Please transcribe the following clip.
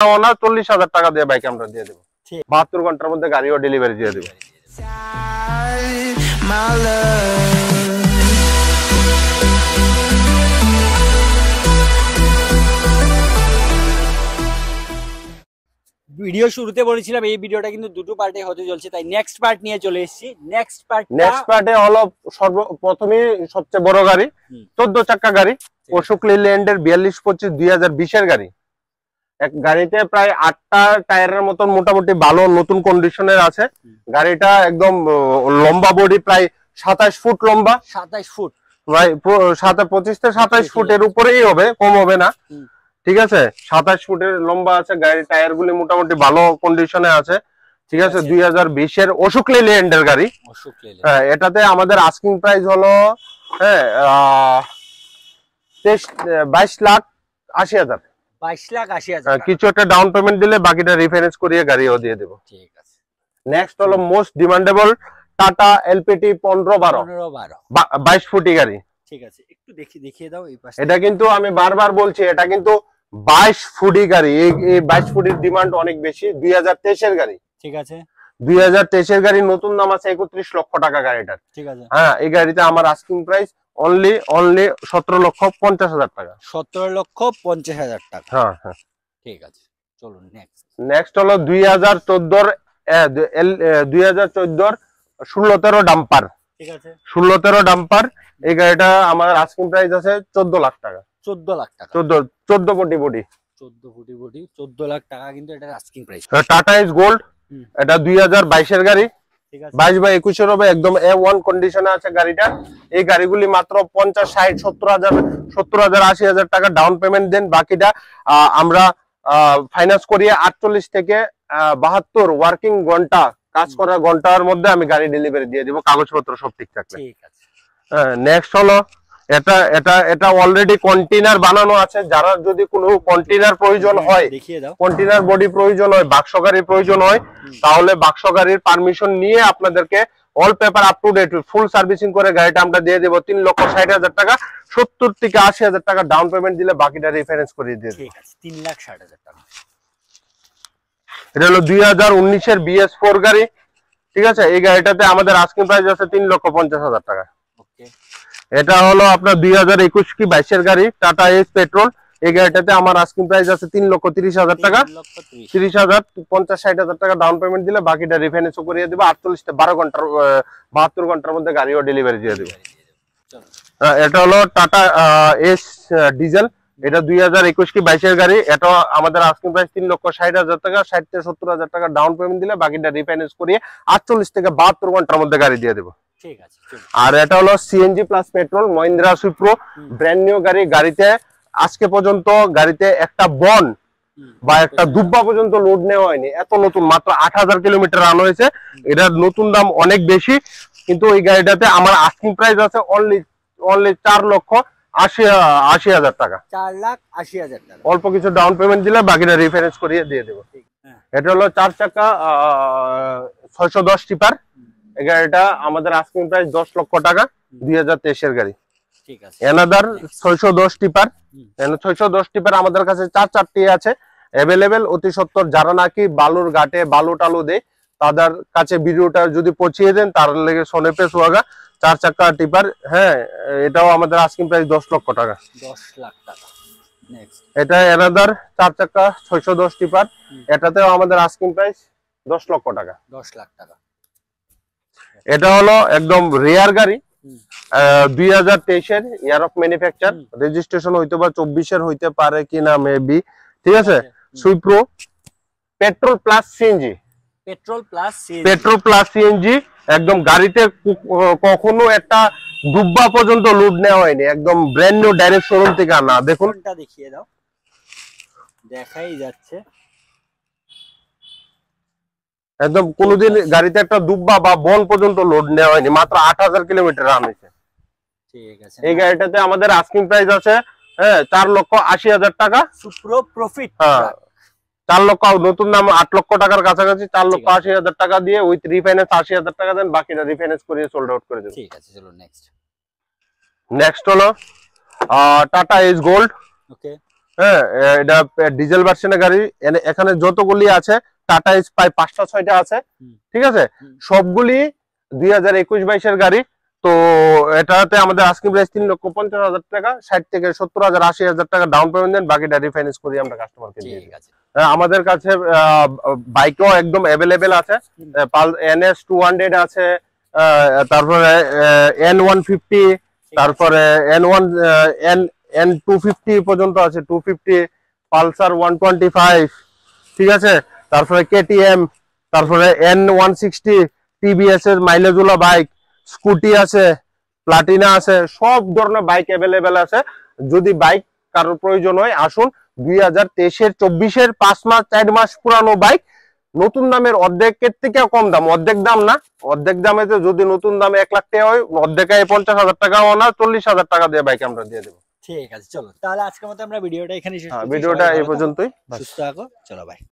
না 40,000 টাকা দিয়ে বাইক আমরা দিয়ে দেবো। 72 ঘন্টার মধ্যে গাড়িও ডেলিভারি দিয়ে দেবো। ভিডিও শুরুতে বলেছিলাম এই ভিডিওটা কিন্তু দুটো পার্টে হতে চলছে, তাই নেক্সট পার্ট নিয়ে চলে এসেছি। নেক্সট পার্টে হলো সর্বপ্রথমে সবচেয়ে বড় গাড়ি 14 চাকা গাড়ি অশোক লেল্যান্ডের 4225 2020 এর গাড়ি। এক গাড়িতে প্রায় 8টা টায়ারের মতন মোটামুটি ভালো নতুন কন্ডিশনের আছে। গাড়িটা একদম লম্বা বডি, প্রায় 27 ফুট লম্বা। 27 ফুট প্রায় 25 থেকে 27 ফুটের উপরেই হবে, কম হবে না। ঠিক আছে, 27 ফুটের লম্বা আছে। গাড়ির টায়ার গুলি মোটামুটি ভালো কন্ডিশনে আছে। ঠিক আছে, 2020 এর অশোক লেল্যান্ডের গাড়ি। হ্যাঁ, এটাতে আমাদের আস্কিং প্রাইস হলো 22,80,000। 22,80,000 কিছু একটা ডাউন পেমেন্ট দিলে বাকিটা রিফাইন্যান্স করিয়ে গাড়িও দিয়ে দেবো। ঠিক আছে। নেক্সট হলো মোস্ট ডিমান্ডেবল টাটা এলপিটি 1512 22 ফুটি গাড়ি। ঠিক আছে, একটু দেখিয়ে দাও এই পাশে। এটা কিন্তু আমি বারবার বলছি, এটা কিন্তু 22 ফুটি গাড়ি। এই 22 ফুটির ডিমান্ড অনেক বেশি। 2023 এর গাড়ি। ঠিক আছে, 2023 এর গাড়ি, নতুন দাম আছে 31 লক্ষ টাকা গাড়িটার। ঠিক আছে। হ্যাঁ, এই গাড়িতে আমার আস্কিং প্রাইস অনলি 17,50,000 টাকা। 17,50,000 টাকা। হ্যাঁ হ্যাঁ, ঠিক আছে, চলুন নেক্সট হলো 2014 এর 16-13 ডাম্পার। ঠিক আছে, 16-13 ডাম্পার। এই গাড়িটা আমার আস্কিং প্রাইস আছে 14 লাখ টাকা। 14 লাখ টাকা। 14 ফুটি বডি। 14 ফুটি বডি, 14 লাখ টাকা কিন্তু এটার asking price. Tata is gold. এটা 2022 এর গাড়ি। ঠিক আছে, 22/21 এর হবে, একদম A1 কন্ডিশনে আছে গাড়িটা। এই গাড়িগুলি মাত্র 50, 60, 70,000, 80,000 টাকা ডাউন পেমেন্ট দেন। বাকিটা আমরা ফাইন্যান্স করিয়ে 48 থেকে 72 ওয়ার্কিং ঘন্টা, কাজ করার ঘন্টার মধ্যে আমি গাড়ি ডেলিভারি দিয়ে দিব, কাগজপত্র সব ঠিক থাকলে। ঠিক আছে। নেক্সট হলো এটা অলরেডি কন্টেইনার বানানো আছে। যারা যদি কোনো কন্টেইনার প্রয়োজন হয়, কন্টেইনার বডি প্রয়োজন হয়, বাক্স গাড়ির প্রয়োজন হয়, তাহলে বাক্স গাড়ির পারমিশন নিয়ে আপনাদেরকে all paper up to date full servicing করে গাড়িটা আমরা দিয়ে দেবো 3,60,000 টাকা। 70 থেকে 80,000 টাকা ডাউন পেমেন্ট দিলে বাকিটা রিফাইন্যান্স করে দিয়ে দেবো। ঠিক আছে, 3,60,000 টাকা। এটা হলো 2019 এর BS4 গাড়ি। ঠিক আছে, এই গাড়িটাতে আমাদের আস্কিং প্রাইস আছে 3,50,000 টাকা। ওকে, এটা হলো আপনার 2021 কি 22 এর গাড়ি, টাটা এস পেট্রোল। এই গাড়িটাতে আমার আস্কিং প্রাইস আছে 3,30,000 টাকা। 30,000, 50-60,000 টাকা ডাউন পেমেন্ট দিলে বাকিটা রিফাইন্যান্স করিয়ে দেবো। 72 ঘন্টার মধ্যে গাড়িও ডেলিভারি দিয়ে দেবো। এটা হলো টাটা এস ডিজেল। এটা 2021 কি 22 এর গাড়ি। এটা আমাদের আস্কিং প্রাইস 3,60,000 টাকা। 60 থেকে 70,000 টাকা ডাউন পেমেন্ট দিলে বাকিটা রিফাইন্যান্স করিয়ে 48 থেকে 72 ঘন্টার মধ্যে গাড়ি দিয়ে দেবো। ঠিক আছে। আর এটা হলো CNG plus petrol Mahindra সুপ্রো, brand new গাড়ি। গাড়িতে আজকে পর্যন্ত গাড়িতে একটা বন বা একটা দুব্বা পর্যন্ত লোড নেওয়া হয়নি। এত নতুন, মাত্র 8,000 কিলোমিটার রান হয়েছে। এটার নতুন দাম অনেক বেশি, কিন্তু এই গাড়িটাতে আমার আস্কিং প্রাইস আছে অনলি 4,80,000 টাকা। 4,80,000 টাকা। অল্প কিছু ডাউন পেমেন্ট দিলে বাকিটা রিফাইন্যান্স করিয়ে দিয়ে দেবো। এটা হলো 4 চাকা 610 টিপার। এই গাড়িটা আমাদের আস্কিং প্রাইস 10 লক্ষ টাকা। 2023 এর গাড়ি। ঠিক আছে, এনাদার 610 টিপার। 610 টিপার আমাদের কাছে 4-4টি আছে অ্যাভেলেবেল। অতি সত্তর যারা নাকি বালুর ঘাটে বালু টালু দেয়, তাদের কাছে ভিডিওটা যদি পৌঁছিয়ে দেন, তার লেগে সোনেপে সোয়াগা 4 চাকা টিপার। হ্যাঁ, এটাও আমাদের আস্কিং প্রাইস 10 লক্ষ টাকা। 10 লাখ টাকা। নেক্সট, এটা এনাদার 4 চাকা 610 টিপার। এটাতেও আমাদের আস্কিং প্রাইস 10 লক্ষ টাকা। 10 লাখ টাকা। এটা হলো একদম রেয়ার গাড়ি। 2023 এর ইয়ার অফ ম্যানুফ্যাকচার, রেজিস্ট্রেশন হইতে বা 24 এর হইতে পারে কিনা মেবি। ঠিক আছে, Supro petrol plus CNG. Petrol plus CNG একদম। গাড়িতে কখনো একটা ডুব্বা পর্যন্ত লোড নেওয়া হয়নি, একদম ব্র্যান্ড নিউ, ডাইরেক্ট শোরুম থেকে আনা। দেখুন, দেখিয়ে দাও, দেখাই যাচ্ছে একদম। কোনোদিন গাড়িতে একটা দুব্বা বা বন পর্যন্ত লোড নেওয়া হয়নি, মাত্র 8,000 কিলোমিটার রান হয়েছে। ঠিক আছে, এই গাড়িটাতে আমাদের আস্কিং প্রাইস আছে 4,80,000 টাকা। সুপ্রো প্রফিট। 4 লক্ষ, নতুন দাম 8 লক্ষ টাকার কাছাকাছি। 4,80,000 টাকা দিয়ে উইথ রিফাইন্যান্স 80,000 টাকা দেন, বাকিটা রিফাইন্যান্স করিয়ে সোল্ড আউট করে দেন। ঠিক আছে, চলো নেক্সট। নেক্সট হলো টাটা এস গোল্ড। ওকে, হ্যাঁ, এটা ডিজেল ভার্সনের গাড়ি। এখানে যতগুলি আছে টাটা এস প্রায় 5টা 6টা আছে, ঠিক আছে। সবগুলি 2021-22 গাড়ি। তো এটাতে আমাদের আস্কিং প্রাইস 3,50,000 টাকা, 60 থেকে 70,000 80,000 টাকা ডাউন পেমেন্ট দেন, বাকিটা রিফাইন্যান্স করি আমরা কাস্টমারকে দিয়ে দিই। আমাদের কাছে বাইকও একদম অ্যাভেলেবেল আছে, NS 200 আছে, তারপরে N150, তারপরে N250 পর্যন্ত আছে, 250, পালসার 125, ঠিক আছে। তারপরে KTM, তারপরে N160, TVS এর মাইলেজওয়ালা বাইক, স্কুটি আছে, প্লাটিনা আছে, সব ধরনের বাইক অ্যাভেলেবেল আছে। যদি বাইক কারোর প্রয়োজন হয় আসুন। 2023-এর 24-এর 5 মাস 4 মাস পুরানো বাইক, নতুন দামের অর্ধেকের থেকে কম দাম, অর্ধেক দাম না, অর্ধেক দামে যদি নতুন দামে 1 লাখ টাকা হয়, অর্ধেক 50,000 টাকাও না, 40,000 টাকা দিয়ে বাইক আমরা দিয়ে দেবো। ঠিক আছে, চলো তাহলে আজকের মতো আমরা ভিডিওটা এখানে শেষ করছি। ভিডিওটা এই পর্যন্তই। সুস্থ থাকো, চলো বাই।